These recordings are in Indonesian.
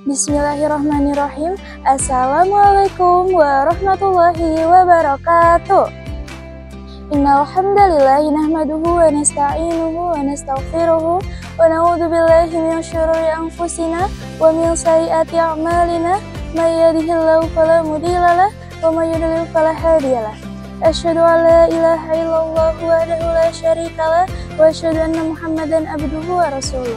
Bismillahirrahmanirrahim. Assalamualaikum warahmatullahi wabarakatuh. Innal hamdalillah nahmaduhu wa nasta'inuhu wa nastaghfiruhu wa na'udzu billahi min syururi anfusina wa min sayyiati a'malina may yahdihillahu fala mudilla lahu wa may yudlil fala hadiyalah. Asyhadu an la ilaha illallah wahdahu la syarika lah wa asyhadu anna Muhammadan abduhu wa rasuluh.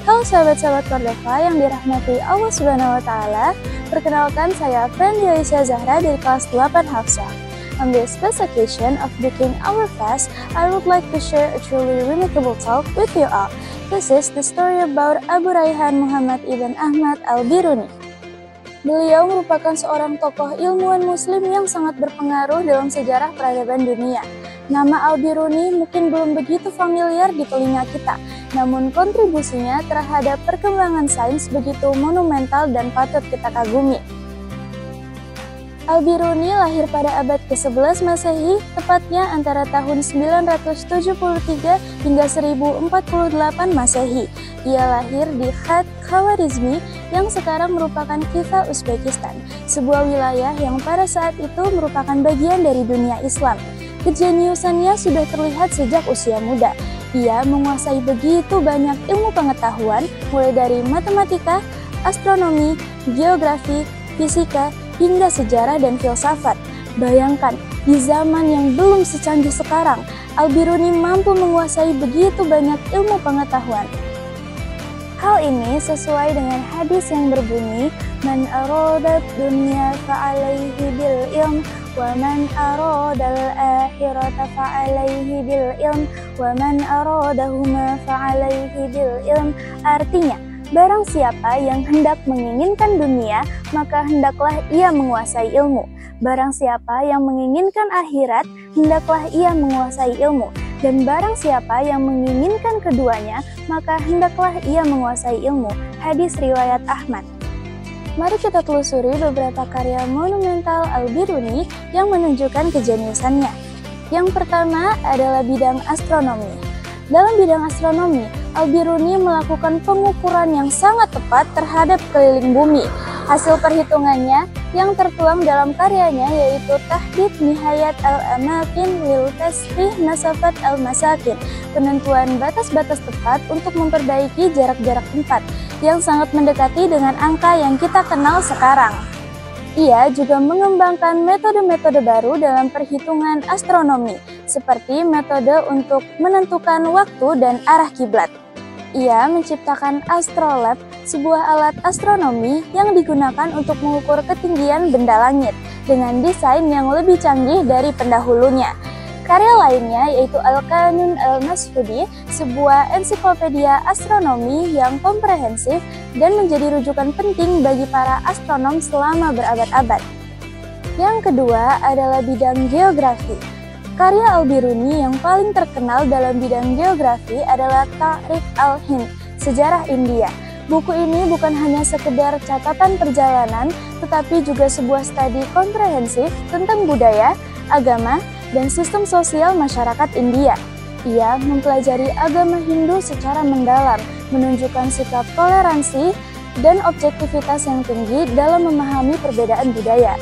Halo sahabat-sahabat Cordova yang dirahmati Allah Subhanahu wa taala. Perkenalkan, saya Fendi Aisyah Zahra dari kelas 8 Hafsah. On this special occasion of booking our fast, I would like to share a truly remarkable talk with you all. This is the story about Abu Rayhan Muhammad ibn Ahmad al-Biruni. Beliau merupakan seorang tokoh ilmuwan muslim yang sangat berpengaruh dalam sejarah peradaban dunia. Nama Al-Biruni mungkin belum begitu familiar di telinga kita, namun kontribusinya terhadap perkembangan sains begitu monumental dan patut kita kagumi. Al-Biruni lahir pada abad ke-11 Masehi, tepatnya antara tahun 973 hingga 1048 Masehi. Ia lahir di Khat Khawarizmi yang sekarang merupakan Khiva Uzbekistan, sebuah wilayah yang pada saat itu merupakan bagian dari dunia Islam. Kejeniusannya sudah terlihat sejak usia muda. Ia menguasai begitu banyak ilmu pengetahuan, mulai dari matematika, astronomi, geografi, fisika, hingga sejarah dan filsafat. Bayangkan, di zaman yang belum secanggih sekarang, Al-Biruni mampu menguasai begitu banyak ilmu pengetahuan. Hal ini sesuai dengan hadis yang berbunyi, "Man aradad dunya fa'alaihi bil ilm, wa man aradal akhirata fa'alaihi bil ilm, wa man aradahuma fa'alaihi bil ilm." Artinya, barang siapa yang hendak menginginkan dunia, maka hendaklah ia menguasai ilmu. Barang siapa yang menginginkan akhirat, hendaklah ia menguasai ilmu. Dan barang siapa yang menginginkan keduanya, maka hendaklah ia menguasai ilmu. Hadis riwayat Ahmad. Mari kita telusuri beberapa karya monumental Al-Biruni yang menunjukkan kejeniusannya. Yang pertama adalah bidang astronomi. Dalam bidang astronomi, Al-Biruni melakukan pengukuran yang sangat tepat terhadap keliling bumi. Hasil perhitungannya yang tertuang dalam karyanya yaitu Tahdid Nihayat al-Amakin lil Tasfih Masafat al-Masakin, penentuan batas-batas tepat untuk memperbaiki jarak-jarak tempat yang sangat mendekati dengan angka yang kita kenal sekarang. Ia juga mengembangkan metode-metode baru dalam perhitungan astronomi, seperti metode untuk menentukan waktu dan arah kiblat. Ia menciptakan astrolab, sebuah alat astronomi yang digunakan untuk mengukur ketinggian benda langit dengan desain yang lebih canggih dari pendahulunya. Karya lainnya yaitu Al-Qanun al-Mas'udi, sebuah ensiklopedia astronomi yang komprehensif dan menjadi rujukan penting bagi para astronom selama berabad-abad. Yang kedua adalah bidang geografi. Karya Al-Biruni yang paling terkenal dalam bidang geografi adalah Tariq al-Hind, Sejarah India. Buku ini bukan hanya sekedar catatan perjalanan, tetapi juga sebuah studi komprehensif tentang budaya, agama, dan sistem sosial masyarakat India. Ia mempelajari agama Hindu secara mendalam, menunjukkan sikap toleransi dan objektivitas yang tinggi dalam memahami perbedaan budaya.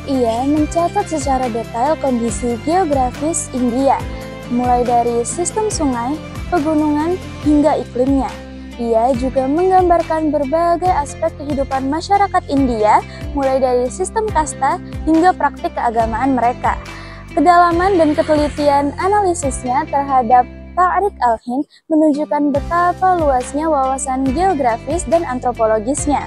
Ia mencatat secara detail kondisi geografis India, mulai dari sistem sungai, pegunungan, hingga iklimnya. Ia juga menggambarkan berbagai aspek kehidupan masyarakat India, mulai dari sistem kasta hingga praktik keagamaan mereka. Kedalaman dan ketelitian analisisnya terhadap Tariq al-Hind menunjukkan betapa luasnya wawasan geografis dan antropologisnya.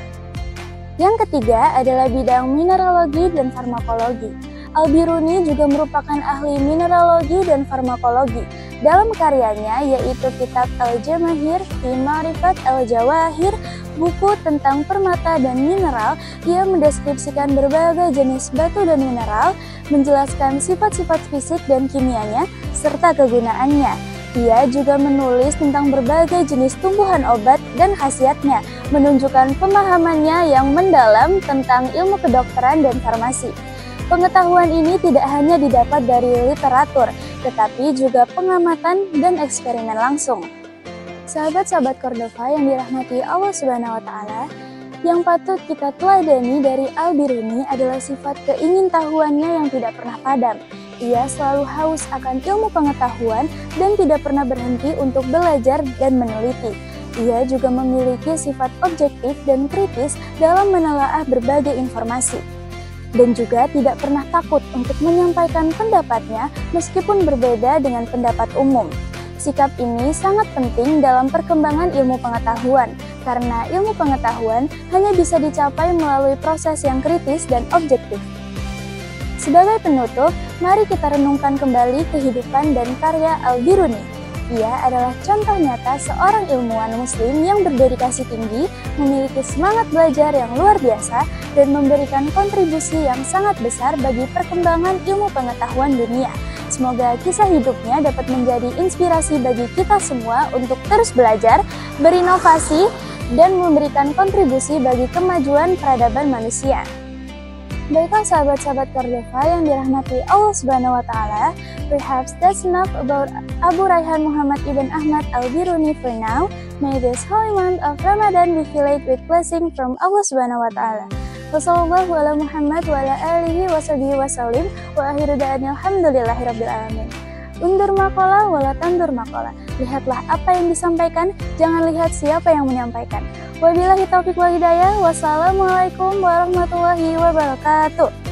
Yang ketiga adalah bidang mineralogi dan farmakologi. Al-Biruni juga merupakan ahli mineralogi dan farmakologi. Dalam karyanya yaitu Kitab Al-Jamahir fi Ma'rifat Al-Jawahir, buku tentang permata dan mineral, ia mendeskripsikan berbagai jenis batu dan mineral, menjelaskan sifat-sifat fisik dan kimianya, serta kegunaannya. Ia juga menulis tentang berbagai jenis tumbuhan obat dan khasiatnya, menunjukkan pemahamannya yang mendalam tentang ilmu kedokteran dan farmasi. Pengetahuan ini tidak hanya didapat dari literatur, tetapi juga pengamatan dan eksperimen langsung. Sahabat-sahabat Cordova yang dirahmati Allah Subhanahu wa taala, Yang patut kita teladani dari Al-Biruni adalah sifat keingintahuannya yang tidak pernah padam. Ia selalu haus akan ilmu pengetahuan dan tidak pernah berhenti untuk belajar dan meneliti. Ia juga memiliki sifat objektif dan kritis dalam menelaah berbagai informasi. Dan juga tidak pernah takut untuk menyampaikan pendapatnya meskipun berbeda dengan pendapat umum. Sikap ini sangat penting dalam perkembangan ilmu pengetahuan, karena ilmu pengetahuan hanya bisa dicapai melalui proses yang kritis dan objektif. Sebagai penutup, mari kita renungkan kembali kehidupan dan karya Al-Biruni. Ia adalah contoh nyata seorang ilmuwan muslim yang berdedikasi tinggi, memiliki semangat belajar yang luar biasa, dan memberikan kontribusi yang sangat besar bagi perkembangan ilmu pengetahuan dunia. Semoga kisah hidupnya dapat menjadi inspirasi bagi kita semua untuk terus belajar, berinovasi, dan memberikan kontribusi bagi kemajuan peradaban manusia. Baiklah sahabat-sahabat Cordova yang dirahmati Allah Subhanahu wa Ta'ala, perhaps that's enough about Abu Raihan Muhammad ibn Ahmad Al-Biruni for now. May this holy month of Ramadan be filled with blessing from Allah Subhanahu wa Ta'ala. Wassallallahu ala Muhammad wa ala alihi wa sahbihi wa sallim wa akhiru da'an alhamdulillahirabbil alamin. Undur maqala wala tandur maqala. Lihatlah apa yang disampaikan, jangan lihat siapa yang menyampaikan. Wabillahi taufiq wal hidayah. Wassalamualaikum warahmatullahi wabarakatuh.